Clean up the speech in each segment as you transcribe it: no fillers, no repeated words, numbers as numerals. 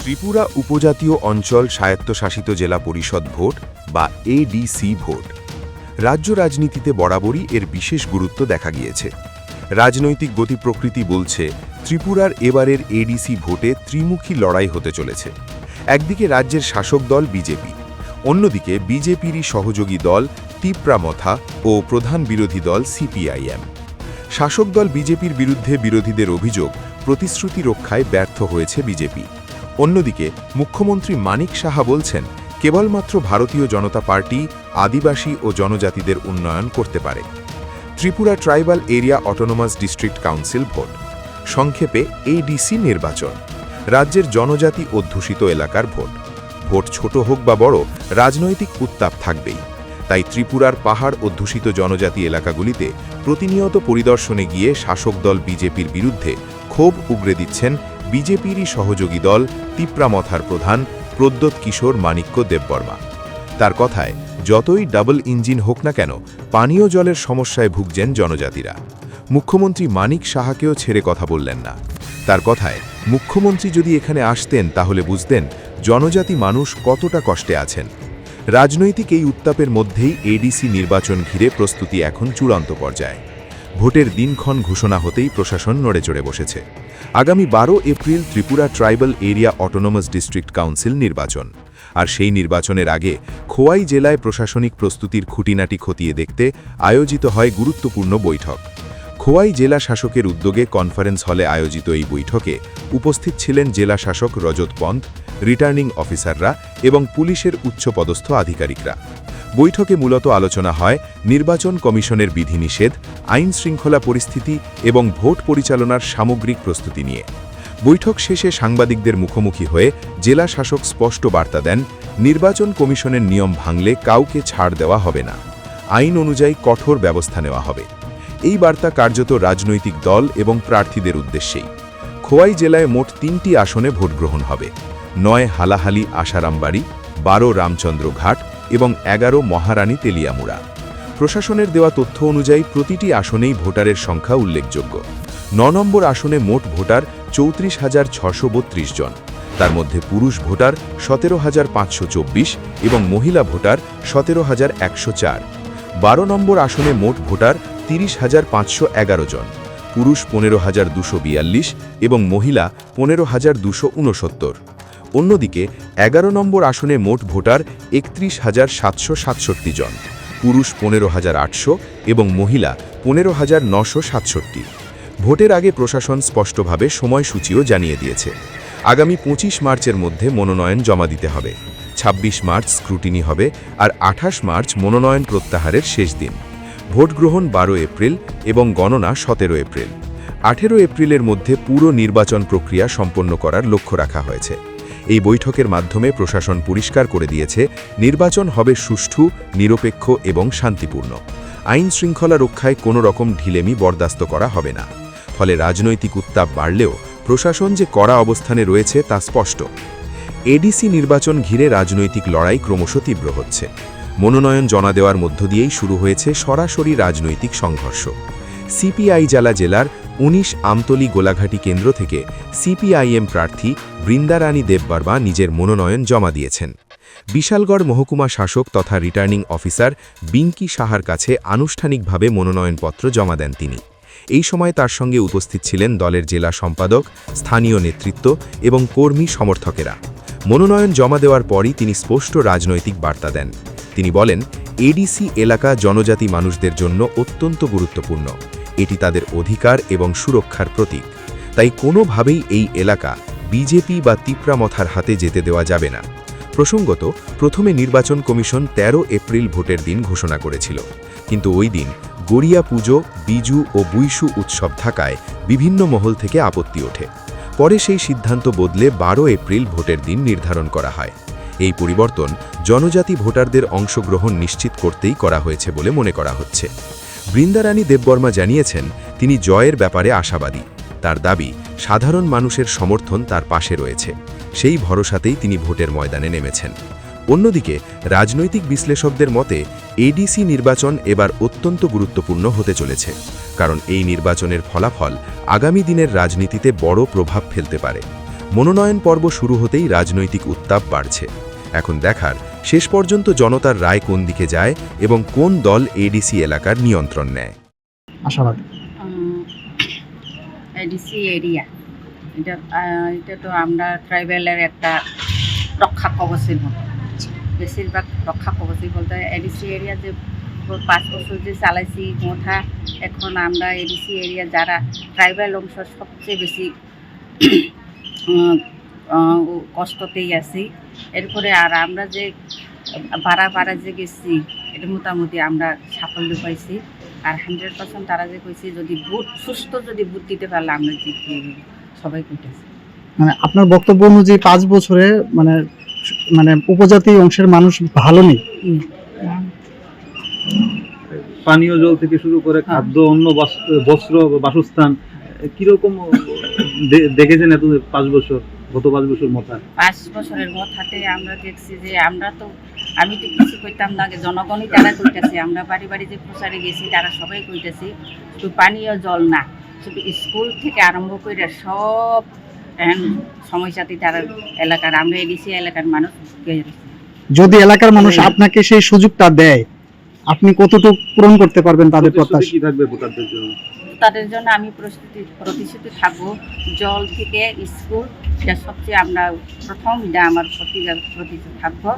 ত্রিপুরা উপজাতীয় অঞ্চল স্বায়ত্তশাসিত জেলা পরিষদ ভোট বা এডিসি ভোট। রাজ্য রাজনীতিতে বরাবরই এর বিশেষ গুরুত্ব দেখা গিয়েছে। রাজনৈতিক গতি প্রকৃতি বলছে ত্রিপুরার এবারের এডিসি ভোটে ত্রিমুখী লড়াই হতে চলেছে। একদিকে রাজ্যের শাসক দল বিজেপি, অন্যদিকে বিজেপিরই সহযোগী দল তিপ্রামথা ও প্রধান বিরোধী দল সিপিআইএম। শাসক দল বিজেপির বিরুদ্ধে বিরোধীদের অভিযোগ প্রতিশ্রুতি রক্ষায় ব্যর্থ হয়েছে বিজেপি। অন্যদিকে মুখ্যমন্ত্রী মানিক সাহা বলছেন কেবলমাত্র ভারতীয় জনতা পার্টি আদিবাসী ও জনজাতিদের উন্নয়ন করতে পারে। Tripura tribal area autonomous district council vote, সংক্ষেপে এডিসি নির্বাচন। রাজ্যের জনজাতি অধ্যুষিত এলাকার ভোট। ভোট ছোট হোক বা বড়, রাজনৈতিক উত্তাপ থাকবেই। তাই ত্রিপুরার পাহাড় অধ্যুষিত জনজাতি এলাকাগুলিতে প্রতিনিয়ত পরিদর্শনে গিয়ে শাসক দল বিজেপির বিরুদ্ধে ক্ষোভ উগরে দিচ্ছেন বিজেপিরই সহযোগী দল তিপ্রামথার প্রধান প্রদ্যোৎ কিশোর মাণিক্য দেববর্মা। তার কথায়, যতই ডাবল ইঞ্জিন হোক না কেন, পানীয় জলের সমস্যায় ভুগছেন জনজাতিরা। মুখ্যমন্ত্রী মানিক সাহাকেও ছেড়ে কথা বললেন না। তার কথায়, মুখ্যমন্ত্রী যদি এখানে আসতেন তাহলে বুঝতেন জনজাতি মানুষ কতটা কষ্টে আছেন। রাজনৈতিক এই উত্তাপের মধ্যেই এডিসি নির্বাচন ঘিরে প্রস্তুতি এখন চূড়ান্ত পর্যায়ে। ভোটের দিনক্ষণ ঘোষণা হতেই প্রশাসন নড়েচড়ে বসেছে। আগামী 12 April Tripura tribal area autonomous district council নির্বাচন। আর সেই নির্বাচনের আগে খোয়াই জেলায় প্রশাসনিক প্রস্তুতির খুঁটিনাটি খতিয়ে দেখতে আয়োজিত হয় গুরুত্বপূর্ণ বৈঠক। খোয়াই জেলা শাসকের উদ্যোগে কনফারেন্স হলে আয়োজিত এই বৈঠকে উপস্থিত ছিলেন জেলা শাসক রজত পন্থ, রিটার্নিং অফিসাররা এবং পুলিশের উচ্চপদস্থ আধিকারিকরা। বৈঠকে মূলত আলোচনা হয় নির্বাচন কমিশনের বিধিনিষেধ, আইন শৃঙ্খলা পরিস্থিতি এবং ভোট পরিচালনার সামগ্রিক প্রস্তুতি নিয়ে। বৈঠক শেষে সাংবাদিকদের মুখোমুখি হয়ে জেলা শাসক স্পষ্ট বার্তা দেন, নির্বাচন কমিশনের নিয়ম ভাঙলে কাউকে ছাড় দেওয়া হবে না, আইন অনুযায়ী কঠোর ব্যবস্থা নেওয়া হবে। এই বার্তা কার্যত রাজনৈতিক দল এবং প্রার্থীদের উদ্দেশ্যেই। খোয়াই জেলায় মোট 3টি আসনে ভোট গ্রহণ হবে: 9 হালাহালি আশারামবাড়ি, 12 রামচন্দ্র ঘাট এবং 11 মহারানী তেলিয়ামুড়া। প্রশাসনের দেওয়া তথ্য অনুযায়ী প্রতিটি আসনেই ভোটারের সংখ্যা উল্লেখযোগ্য। 9 নম্বর আসনে মোট ভোটার 34,632 জন। তার মধ্যে পুরুষ ভোটার 17,524 এবং মহিলা ভোটার 17,104। 12 নম্বর আসনে মোট ভোটার 30,511 জন, পুরুষ 15,242 এবং মহিলা 15,269। অন্যদিকে 11 নম্বর আসনে মোট ভোটার 31,767 জন, পুরুষ 15,800 এবং মহিলা 15,967। ভোটের আগে প্রশাসন স্পষ্টভাবে সময়সূচিও জানিয়ে দিয়েছে। আগামী 25 মার্চের মধ্যে মনোনয়ন জমা দিতে হবে, 26 মার্চ স্ক্রুটিনি হবে আর 28 মার্চ মনোনয়ন প্রত্যাহারের শেষ দিন। ভোট গ্রহণ 12 এপ্রিল এবং গণনা 17 এপ্রিল। 18 এপ্রিলের মধ্যে পুরো নির্বাচন প্রক্রিয়া সম্পন্ন করার লক্ষ্য রাখা হয়েছে। এই বৈঠকের মাধ্যমে প্রশাসন পরিষ্কার করে দিয়েছে নির্বাচন হবে সুষ্ঠু, নিরপেক্ষ এবং শান্তিপূর্ণ। আইন শৃঙ্খলা রক্ষায় কোনো রকম ঢিলেমি বরদাস্ত করা হবে না। ফলে রাজনৈতিক উত্তাপ বাড়লেও প্রশাসন যে কড়া অবস্থানে রয়েছে তা স্পষ্ট। এডিসি নির্বাচন ঘিরে রাজনৈতিক লড়াই ক্রমশ তীব্র হচ্ছে। মনোনয়ন জমা দেওয়ার মধ্য দিয়েই শুরু হয়েছে সরাসরি রাজনৈতিক সংঘর্ষ। সিপিআই জেলার 19 আমতলী গোলাঘাটি কেন্দ্র থেকে সিপিআইএম প্রার্থী বৃন্দারানী দেববর্মা নিজের মনোনয়ন জমা দিয়েছেন। বিশালগড় মহকুমা শাসক তথা রিটার্নিং অফিসার বিঙ্কি সাহার কাছে আনুষ্ঠানিকভাবে মনোনয়নপত্র জমা দেন তিনি। এই সময় তার সঙ্গে উপস্থিত ছিলেন দলের জেলা সম্পাদক, স্থানীয় নেতৃত্ব এবং কর্মী সমর্থকেরা। মনোনয়ন জমা দেওয়ার পরই তিনি স্পষ্ট রাজনৈতিক বার্তা দেন। তিনি বলেন, এডিসি এলাকা জনজাতি মানুষদের জন্য অত্যন্ত গুরুত্বপূর্ণ। এটি তাদের অধিকার এবং সুরক্ষার প্রতীক। তাই কোনোভাবেই এই এলাকা বিজেপি বা তিপ্রামথার হাতে যেতে দেওয়া যাবে না। প্রসঙ্গত, প্রথমে নির্বাচন কমিশন 13 এপ্রিল ভোটের দিন ঘোষণা করেছিল, কিন্তু ওই দিন গড়িয়া পুজো, বিজু ও বুইশু উৎসব থাকায় বিভিন্ন মহল থেকে আপত্তি ওঠে। পরে সেই সিদ্ধান্ত বদলে 12 এপ্রিল ভোটের দিন নির্ধারণ করা হয়। এই পরিবর্তন জনজাতি ভোটারদের অংশগ্রহণ নিশ্চিত করতেই করা হয়েছে বলে মনে করা হচ্ছে। বৃন্দারানী দেববর্মা জানিয়েছেন, তিনি জয়ের ব্যাপারে আশাবাদী। তার দাবি, সাধারণ মানুষের সমর্থন তার পাশে রয়েছে। সেই ভরসাতেই তিনি ভোটের ময়দানে নেমেছেন। অন্যদিকে রাজনৈতিক বিশ্লেষকদের মতে এডিসি নির্বাচন এবার অত্যন্ত গুরুত্বপূর্ণ হতে চলেছে, কারণ এই নির্বাচনের ফলাফল আগামী দিনের রাজনীতিতে বড় প্রভাব ফেলতে পারে। মনোনয়ন পর্ব শুরু হতেই রাজনৈতিক উত্তাপ বাড়ছে। এখন দেখার শেষ পর্যন্ত জনতার রায় কোন দিকে যায় এবং কোন দল এডিসি এলাকার নিয়ন্ত্রণ নেয়। আশাবাদ এডিসি এরিয়া এটা তো আমরা ট্রাইবেলের একটা রক্ষা কবচের মতো, বেশিরভাগ রক্ষা কবচই বলতে এডিসি এরিয়া যে 5 বছর যে চালাইছি মোথা, এখন আমরা এডিসি এরিয়া যারা ট্রাইবেল অংশ সবচেয়ে বেশি কষ্টতেই আছি। এরপরে আর আমরা যে বাড়া যে গেছি এটা মোটামুটি আমরা সাফল্য পাইছি। আর 100% তারা যে কইছি যদি সুস্থ ভোট দিতে পারলে আমরা জিততে সবাই কইতেছি। মানে আপনার বক্তব্য অনুযায়ী 5 বছরে মানে উপজাতি অংশের মানুষ ভালো নেই। পানীয় জল থেকে শুরু করে খাদ্য, অন্য বস্ত্র, বাসস্থান কিরকম দেখেছেন এত 5 বছর, গত 5 বছর মাথায়? 5 বছরের মাথাতে আমরা দেখছি যে আমি তো কিছু কইতাম না, জনগণই তারা কইতেছে। আমরা বাড়ি বাড়ি যে প্রচারে গেছি তারা সবাই কইতেছি শুধু পানীয় জল না, শুধু স্কুল থেকে আরম্ভ করে সব সমস্যাতে তারা এলাকার, আমরা এডিসি এলাকার মানুষ। যদি এলাকার মানুষ আপনাকে সেই সুযোগটা দেয়, আপনি কতটুকু পূরণ করতে পারবেন তাদের প্রত্যাশা? কি থাকবে ভোটারদের জন্য? তাদের জন্য আমি প্রতিশ্রুতি থাকবো, জল থেকে স্কুল, এটা সবচেয়ে আমরা প্রথম, এটা আমার প্রতিশ্রুতি থাকবো।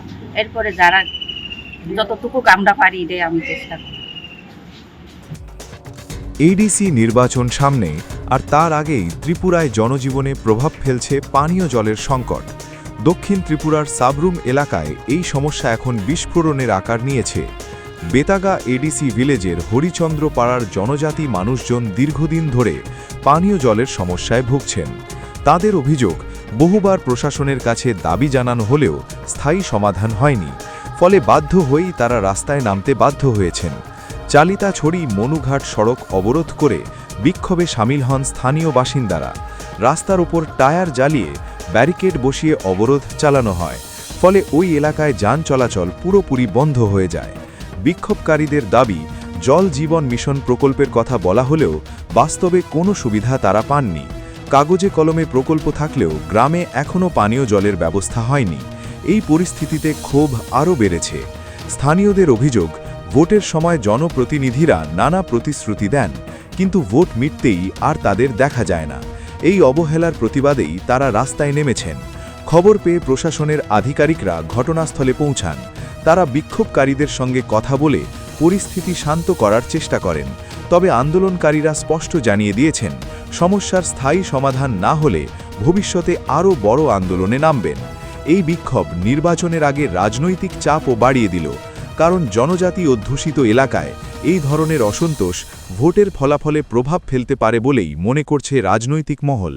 এরপরে যারা যতটুকু আমরা পারি এটাই আমি চেষ্টা করব। এডিসি নির্বাচন সামনে, আর তার আগেই ত্রিপুরায় জনজীবনে প্রভাব ফেলছে পানীয় জলের সংকট। দক্ষিণ ত্রিপুরার সাবরুম এলাকায় এই সমস্যা এখন বিস্ফোরণের আকার নিয়েছে। বেতাগা এডিসি ভিলেজের হরিচন্দ্র পাড়ার জনজাতি মানুষজন দীর্ঘদিন ধরে পানীয় জলের সমস্যায় ভুগছেন। তাদের অভিযোগ, বহুবার প্রশাসনের কাছে দাবি জানানো হলেও স্থায়ী সমাধান হয়নি, ফলে বাধ্য হয়েই তারা রাস্তায় নামতে বাধ্য হয়েছেন। চালিতাছড়ি মনুঘাট সড়ক অবরোধ করে বিক্ষোভে সামিল হন স্থানীয় বাসিন্দারা। রাস্তার উপর টায়ার জ্বালিয়ে ব্যারিকেড বসিয়ে অবরোধ চালানো হয়, ফলে ওই এলাকায় যান চলাচল পুরোপুরি বন্ধ হয়ে যায়। বিক্ষোভকারীদের দাবি, জল জীবন মিশন প্রকল্পের কথা বলা হলেও বাস্তবে কোনো সুবিধা তারা পাননি। কাগজে কলমে প্রকল্প থাকলেও গ্রামে এখনও পানীয় জলের ব্যবস্থা হয়নি। এই পরিস্থিতিতে ক্ষোভ আরও বেড়েছে। স্থানীয়দের অভিযোগ, ভোটের সময় জনপ্রতিনিধিরা নানা প্রতিশ্রুতি দেন, কিন্তু ভোট মিটতেই আর তাদের দেখা যায় না। এই অবহেলার প্রতিবাদেই তারা রাস্তায় নেমেছেন। খবর পেয়ে প্রশাসনের আধিকারিকরা ঘটনাস্থলে পৌঁছান। তারা বিক্ষোভকারীদের সঙ্গে কথা বলে পরিস্থিতি শান্ত করার চেষ্টা করেন। তবে আন্দোলনকারীরা স্পষ্ট জানিয়ে দিয়েছেন, সমস্যার স্থায়ী সমাধান না হলে ভবিষ্যতে আরও বড় আন্দোলনে নামবেন। এই বিক্ষোভ নির্বাচনের আগে রাজনৈতিক চাপও বাড়িয়ে দিল, কারণ জনজাতি অধ্যুষিত এলাকায় এই ধরনের অসন্তোষ ভোটের ফলাফলে প্রভাব ফেলতে পারে বলেই মনে করছে রাজনৈতিক মহল।